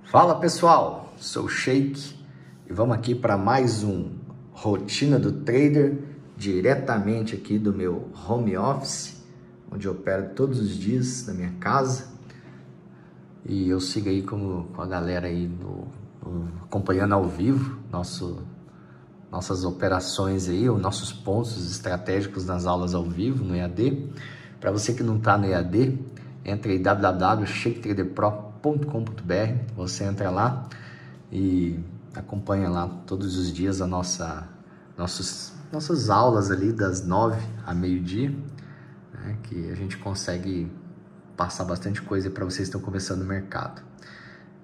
Fala pessoal, sou o Sheik e vamos aqui para mais um Rotina do Trader, diretamente aqui do meu home office, onde eu opero todos os dias da minha casa. E eu sigo aí com a galera aí acompanhando ao vivo nossas operações aí, os nossos pontos estratégicos nas aulas ao vivo no EAD. Para você que não está no EAD, entre em www.sheiktraderpro.com.br, você entra lá e acompanha lá todos os dias nossas aulas ali das 9 a meio-dia, né, que a gente consegue passar bastante coisa para vocês que estão começando no mercado.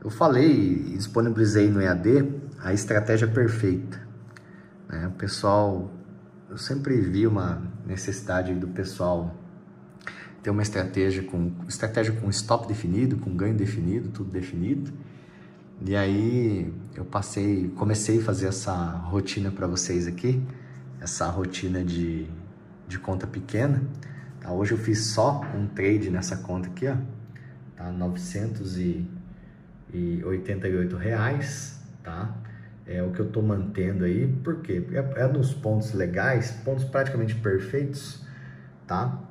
Eu falei e disponibilizei no EAD a estratégia perfeita, né? O pessoal, eu sempre vi uma necessidade do pessoal ter uma estratégia com stop definido, com ganho definido, tudo definido. E aí eu comecei a fazer essa rotina para vocês aqui, essa rotina de conta pequena. Tá? Hoje eu fiz só um trade nessa conta aqui, ó, tá? R$988, tá? É o que eu tô mantendo aí, porque é nos pontos legais, pontos praticamente perfeitos, tá?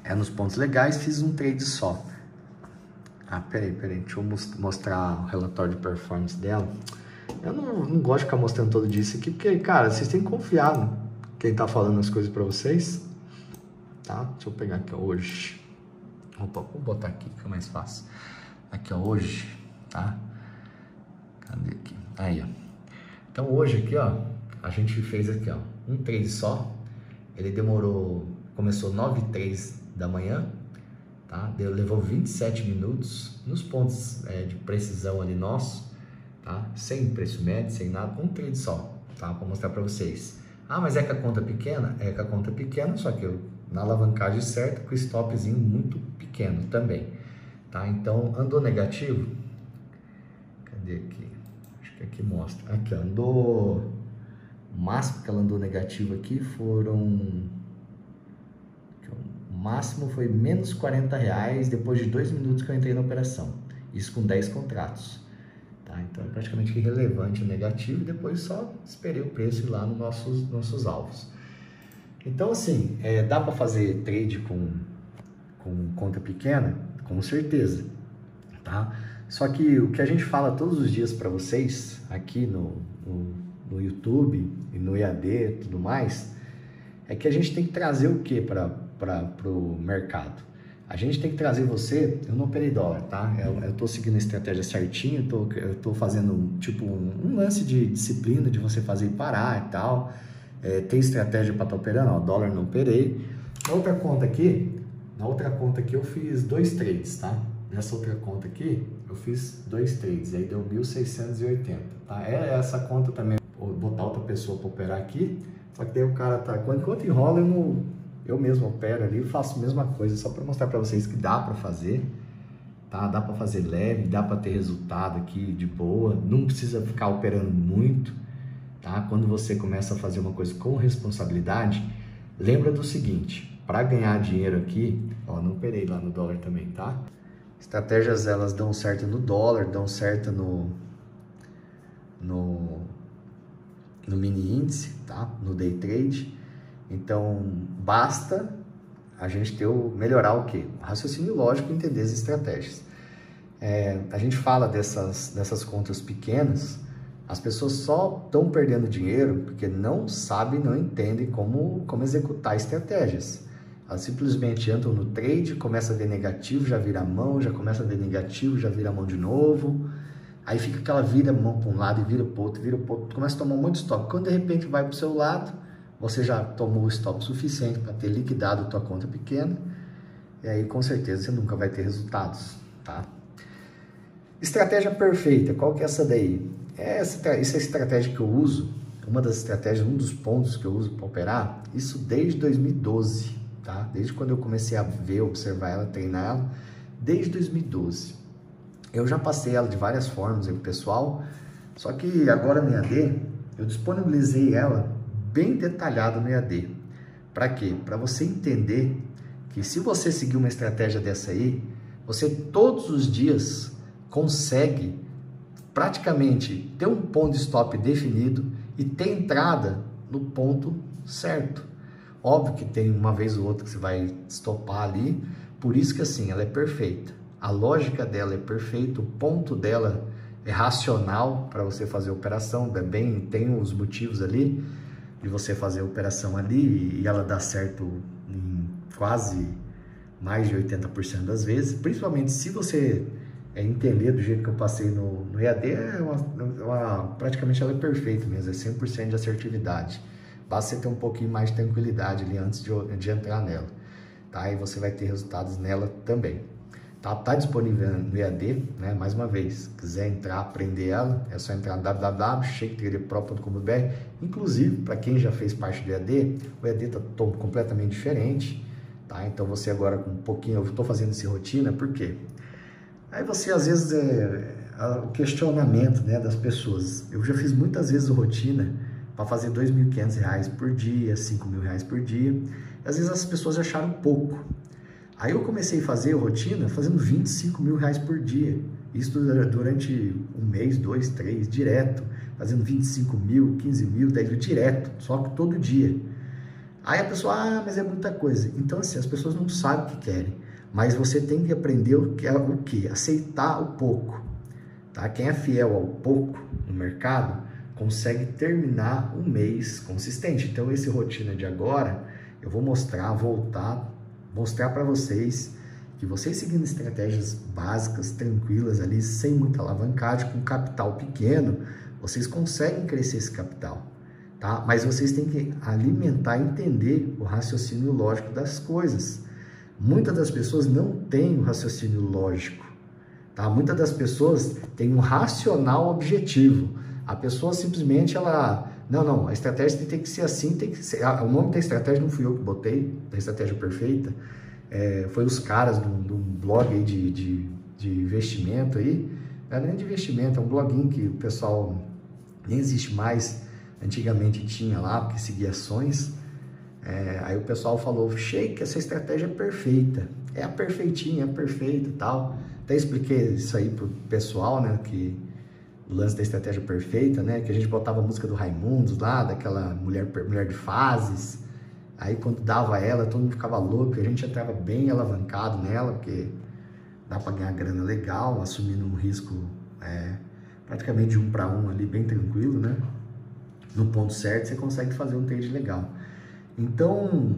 É nos pontos legais, fiz um trade só. Ah, peraí, deixa eu mostrar o relatório de performance dela. Eu não gosto de ficar mostrando todo dia isso aqui, porque, cara, vocês têm que confiar no quem tá falando as coisas pra vocês, tá? Deixa eu pegar aqui, ó, hoje. Opa, vou botar aqui, fica mais fácil. Aqui, ó, hoje, tá? Cadê aqui? Aí, ó. Então, hoje aqui, ó, a gente fez aqui, ó, um trade só. Ele começou 9h03 da manhã, tá? Levou 27 minutos nos pontos de precisão ali nosso, tá? Sem preço médio, sem nada, um trade só, tá? Vou mostrar para vocês. Ah, mas é com a conta pequena? É com a conta pequena, só que na alavancagem certa, com o stopzinho muito pequeno também, tá? Então, andou negativo? Cadê aqui? Acho que aqui mostra. Aqui, ó, andou... O máximo que ela andou negativo aqui foram... O máximo foi menos R$40 depois de 2 minutos que eu entrei na operação. Isso com 10 contratos. Tá? Então é praticamente irrelevante o negativo e depois só esperei o preço ir lá nos nossos alvos. Então assim, dá para fazer trade com conta pequena? Com certeza. Tá? Só que o que a gente fala todos os dias para vocês aqui no YouTube e no EAD e tudo mais, é que a gente tem que trazer o que para o mercado? A gente tem que trazer você... Eu não operei dólar, tá? Eu tô seguindo a estratégia certinho, eu tô fazendo tipo um lance de disciplina de você fazer e parar e tal. Tem estratégia para estar operando, ó, dólar não operei. Na outra conta aqui eu fiz 2 trades, tá? Nessa outra conta aqui eu fiz 2 trades, aí deu 1.680, tá? Essa conta também, vou botar outra pessoa para operar aqui, só que daí o cara tá... Enquanto enrola, eu mesmo opero ali, faço a mesma coisa, só para mostrar para vocês que dá para fazer, tá? Dá para fazer leve, dá para ter resultado aqui de boa, não precisa ficar operando muito, tá? Quando você começa a fazer uma coisa com responsabilidade, lembra do seguinte, para ganhar dinheiro aqui, ó, não operei lá no dólar também, tá? Estratégias, elas dão certo no dólar, dão certo no mini índice, tá? No day trade. Então, basta a gente melhorar o quê? O raciocínio lógico e entender as estratégias. A gente fala dessas contas pequenas, as pessoas só estão perdendo dinheiro porque não sabem, não entendem como executar estratégias. Elas simplesmente entram no trade, começa a ver negativo, já vira mão, já começa a ver negativo, já vira mão de novo. Aí fica aquela vira mão para um lado e vira para o outro, começa a tomar um monte de stop. Quando de repente vai para o seu lado, você já tomou o stop suficiente para ter liquidado a tua conta pequena, e aí com certeza você nunca vai ter resultados, tá? Estratégia perfeita, qual que é essa daí? Essa é a estratégia que eu uso, uma das estratégias, um dos pontos que eu uso para operar, isso desde 2012, tá? Desde quando eu comecei a ver, observar ela, treinar ela, desde 2012. Eu já passei ela de várias formas aí pro pessoal, só que agora no EAD, eu disponibilizei ela bem detalhado no EAD. Para quê? Para você entender que se você seguir uma estratégia dessa aí, você todos os dias consegue praticamente ter um ponto de stop definido e ter entrada no ponto certo. Óbvio que tem uma vez ou outra que você vai estopar ali, por isso que assim, ela é perfeita. A lógica dela é perfeita, o ponto dela é racional para você fazer a operação, tem os motivos ali de você fazer a operação ali e ela dá certo em quase mais de 80% das vezes, principalmente se você entender do jeito que eu passei no EAD, praticamente ela é perfeita mesmo, é 100% de assertividade. Basta você ter um pouquinho mais de tranquilidade ali antes de entrar nela, tá? E você vai ter resultados nela também. Tá disponível no EAD, né? Mais uma vez, quiser entrar, aprender ela, é só entrar no www.shaketraderpro.com.br. Inclusive, para quem já fez parte do EAD, o EAD está completamente diferente, tá? Então você agora com um pouquinho, eu estou fazendo essa rotina, por quê? Aí você às vezes o questionamento, né, das pessoas. Eu já fiz muitas vezes rotina para fazer R$ 2.500 por dia, R$ 5.000 por dia. E às vezes as pessoas acharam pouco. Aí eu comecei a fazer rotina fazendo R$ 25.000 por dia. Isso durante um mês, 2, 3, direto. Fazendo 25.000, 15.000, 10.000, direto. Só que todo dia. Aí a pessoa, mas é muita coisa. Então assim, as pessoas não sabem o que querem. Mas você tem que aprender o que? Aceitar o pouco. Tá? Quem é fiel ao pouco no mercado, consegue terminar um mês consistente. Então esse rotina de agora, eu vou mostrar para vocês que vocês seguindo estratégias básicas, tranquilas ali, sem muita alavancagem, com capital pequeno, vocês conseguem crescer esse capital, tá? Mas vocês têm que alimentar, entender o raciocínio lógico das coisas. Muitas das pessoas não têm o raciocínio lógico, tá? Muitas das pessoas têm um racional objetivo. A pessoa simplesmente, não, a estratégia tem que ser assim, tem que ser. O nome da estratégia não fui eu que botei, da estratégia perfeita, foi os caras de um blog aí de investimento aí, não é nem de investimento, é um bloguinho que o pessoal nem existe mais, antigamente tinha lá, porque seguia ações, aí o pessoal falou, Sheik, essa estratégia é perfeita, é a perfeitinha, é perfeita e tal, até expliquei isso aí pro pessoal, né, que o lance da estratégia perfeita, né? Que a gente botava a música do Raimundos lá, daquela mulher de fases. Aí quando dava ela, todo mundo ficava louco, a gente entrava bem alavancado nela, porque dá para ganhar grana legal, assumindo um risco praticamente de 1 para 1 ali, bem tranquilo, né? No ponto certo, você consegue fazer um trade legal. Então,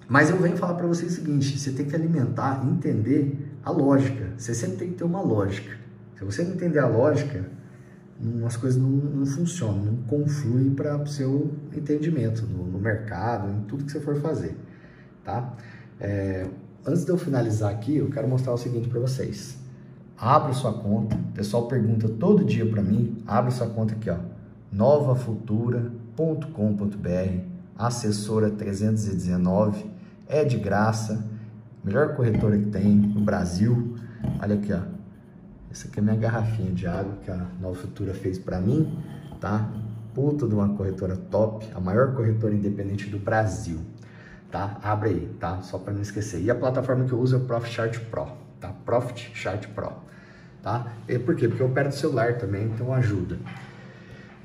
mas eu venho falar para vocês o seguinte, você tem que alimentar, entender a lógica. Você sempre tem que ter uma lógica. Se você não entender a lógica, as coisas não funcionam, não confluem para o seu entendimento no mercado, em tudo que você for fazer, tá? Antes de eu finalizar aqui, eu quero mostrar o seguinte para vocês. Abre sua conta, o pessoal pergunta todo dia para mim, abre sua conta aqui, ó, novafutura.com.br, assessora 319, é de graça, melhor corretora que tem no Brasil. Olha aqui, ó. Essa aqui é a minha garrafinha de água que a Nova Futura fez para mim, tá? Puta de uma corretora top, a maior corretora independente do Brasil, tá? Abre aí, tá? Só para não esquecer. E a plataforma que eu uso é o Profit Chart Pro, tá? Profit Chart Pro, tá? E por quê? Porque eu opero do celular também, então ajuda.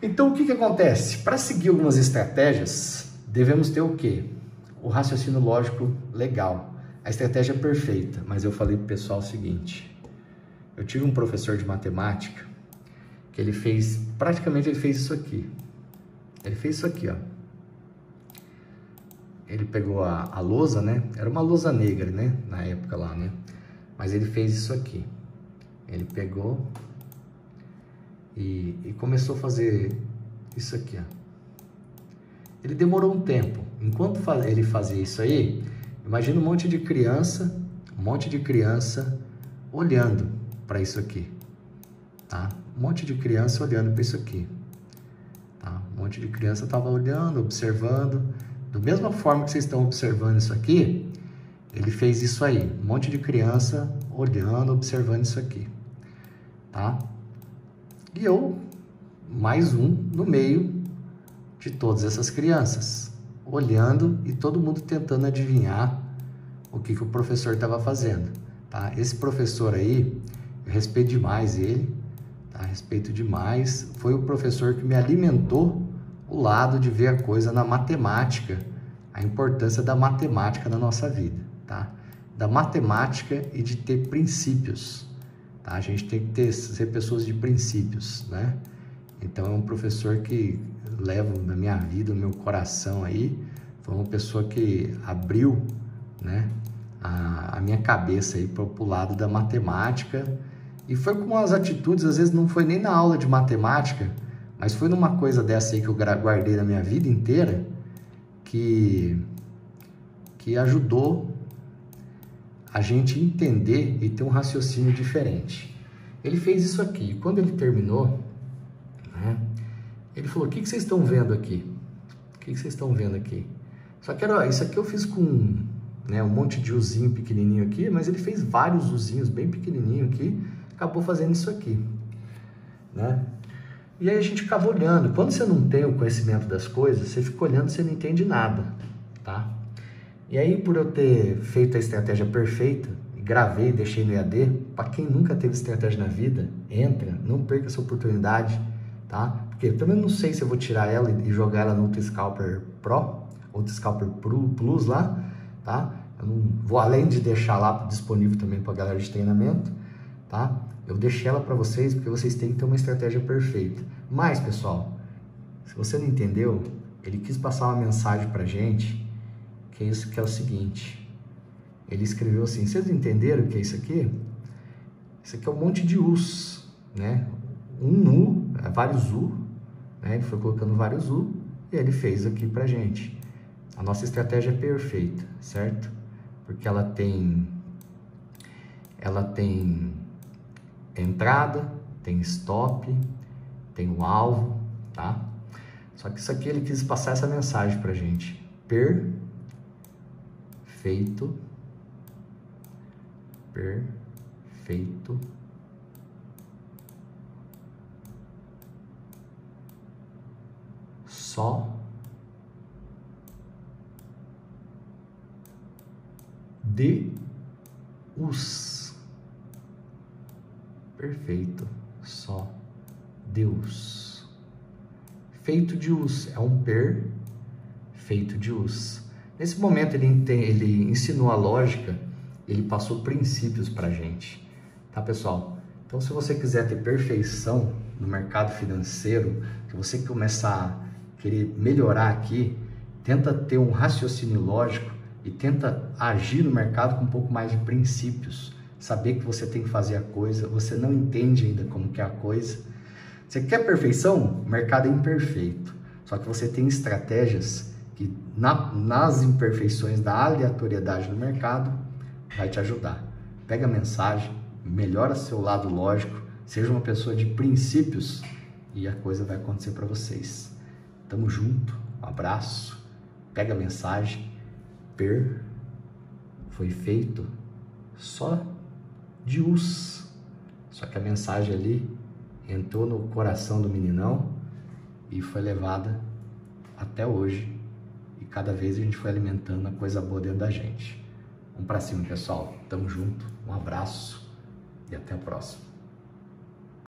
Então, o que acontece? Para seguir algumas estratégias, devemos ter o quê? O raciocínio lógico legal. A estratégia é perfeita, mas eu falei pro pessoal o seguinte... Eu tive um professor de matemática que ele fez isso aqui. Ele fez isso aqui, ó. Ele pegou a lousa, né? Era uma lousa negra, né? Na época lá, né? Mas ele fez isso aqui. Ele pegou e começou a fazer isso aqui, ó. Ele demorou um tempo. Enquanto ele fazia isso aí, imagina um monte de criança olhando para isso aqui, tá? Um monte de criança olhando para isso aqui, tá? Um monte de criança estava olhando, observando, da mesma forma que vocês estão observando isso aqui, ele fez isso aí, um monte de criança olhando, observando isso aqui, tá? E eu, mais um no meio de todas essas crianças, olhando e todo mundo tentando adivinhar o que o professor estava fazendo, tá? Esse professor aí, eu respeito demais ele, tá? Respeito demais. Foi o professor que me alimentou o lado de ver a coisa na matemática, a importância da matemática na nossa vida, tá? Da matemática e de ter princípios, tá? A gente tem que ser pessoas de princípios, né? Então é um professor que levo na minha vida, no meu coração aí. Foi uma pessoa que abriu, né, a minha cabeça aí para o lado da matemática, e foi com as atitudes, às vezes não foi nem na aula de matemática, mas foi numa coisa dessa aí que eu guardei na minha vida inteira, que ajudou a gente entender e ter um raciocínio diferente. Ele fez isso aqui, e quando ele terminou, né, ele falou: o que vocês estão vendo aqui? O que vocês estão vendo aqui? Só que isso aqui eu fiz com, né, um monte de uzinho pequenininho aqui, mas ele fez vários uzinhos bem pequenininho aqui, acabou fazendo isso aqui, né? E aí a gente ficava olhando. Quando você não tem o conhecimento das coisas, você fica olhando e você não entende nada, tá? E aí, por eu ter feito a estratégia perfeita, gravei, deixei no EAD, para quem nunca teve estratégia na vida, entra, não perca essa oportunidade, tá? Porque eu também não sei se eu vou tirar ela e jogar ela no Scalper Pro, ou Scalper Plus lá, tá? Eu não vou, além de deixar lá disponível também para a galera de treinamento, tá? Eu deixei ela para vocês porque vocês têm que ter uma estratégia perfeita. Mas, pessoal, se você não entendeu, ele quis passar uma mensagem para gente, que é o seguinte. Ele escreveu assim: vocês entenderam o que é isso aqui? Isso aqui é um monte de U's, né? Um U, vários U, né? Ele foi colocando vários U e ele fez aqui pra gente. A nossa estratégia é perfeita, certo? Porque ela tem entrada, tem stop, tem o alvo, tá? Só que isso aqui ele quis passar essa mensagem pra gente. Perfeito. Só Deus. Perfeito. Só Deus. Feito de us. É um feito de us. Nesse momento ele ensinou a lógica, ele passou princípios pra gente. Tá, pessoal? Então, se você quiser ter perfeição no mercado financeiro, se você começar a querer melhorar aqui, tenta ter um raciocínio lógico e tenta agir no mercado com um pouco mais de princípios. Saber que você tem que fazer a coisa, você não entende ainda como que é a coisa. Você quer perfeição? O mercado é imperfeito. Só que você tem estratégias que nas imperfeições da aleatoriedade do mercado vai te ajudar. Pega a mensagem, melhora seu lado lógico, seja uma pessoa de princípios e a coisa vai acontecer para vocês. Tamo junto, um abraço, pega a mensagem. Foi feito só de us. Só que a mensagem ali entrou no coração do meninão e foi levada até hoje. E cada vez a gente foi alimentando a coisa boa dentro da gente. Vamos pra cima, pessoal. Tamo junto, um abraço e até a próxima.